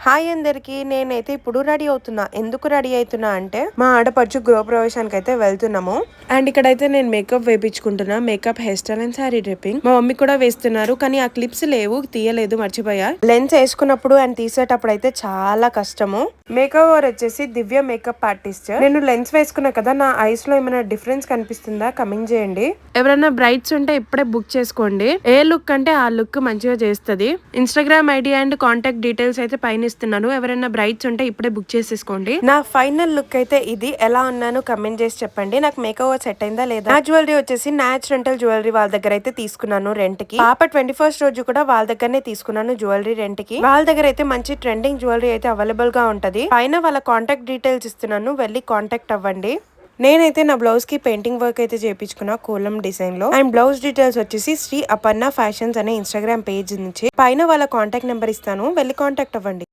Hi అందరికి, నేనైతే ఇప్పుడు రెడీ అవుతున్నా. ఎందుకు రెడీ అవుతున్నా అంటే మా ఆడపడుచు గృహప్రవేశానికి అయితే వెళ్తున్నాము. అండ్ ఇక్కడైతే నేను మేకప్ వేపించుకుంటున్నా. Makeup, hair style and sari draping. మా మమ్మీ కూడా వేస్తున్నారు, కానీ ఆ క్లిప్స్ లేవు, తీయలేదు, మర్చిపోయా. లెన్స్ వేసుకున్నప్పుడు అండ్ తీసేటప్పుడు అయితే చాలా కష్టము. మేకప్ ఓవర్ వచ్చేసి దివ్య మేకప్ ఆర్టిస్ట్. నేను లెన్స్ వేసుకున్నా కదా, నా ఐస్ లో ఏమైనా డిఫరెన్స్ కనిపిస్తుందా కమెంట్ చేయండి. ఎవరైనా బ్రైట్స్ ఉంటే ఇప్పుడే బుక్ చేసుకోండి. ఏ లుక్ అంటే ఆ లుక్ మంచిగా చేస్తుంది. Instagram ID and contact details అయితే పైన ఇస్తున్నాను. ఎవరైనా బ్రైట్స్ ఉంటే ఇప్పుడే బుక్ చేసేసుకోండి. నా ఫైనల్ లుక్ అయితే ఇది. ఎలా ఉన్నాను కమెంట్ చేసి చెప్పండి. నాకు మేకప్ సెట్ అయిందా లేదా. నా జ్యువెలరీ వచ్చేసి న్యాచురల్ జ్యువెలరీ వాళ్ళ దగ్గర అయితే తీసుకున్నాను రెంట్ కి. పాప 21st రోజు కూడా వాళ్ళ దగ్గరనే తీసుకున్నాను జ్యువెలరీ రెంట్ కి. వాళ్ళ దగ్గర అయితే మంచి ట్రెండింగ్ జ్యువెలరీ అయితే అవైలబుల్ గా ఉంటది. పైన వాళ్ళ కాంటాక్ట్ డీటెయిల్స్ ఇస్తున్నాను, వెళ్ళి కాంటాక్ట్ అవ్వండి. నేనైతే నా బ్లౌజ్ కి పెయింటింగ్ వర్క్ అయితే చేయించుకున్నా కోలం డిజైన్ లో. అండ్ బ్లౌజ్ డీటెయిల్స్ వచ్చేసి శ్రీ అపర్ణ ఫ్యాషన్స్ అనే ఇన్స్టాగ్రామ్ పేజ్ నుంచి. పైన వాళ్ళ కాంటాక్ట్ నెంబర్ ఇస్తాను, వెళ్ళి కాంటాక్ట్ అవ్వండి.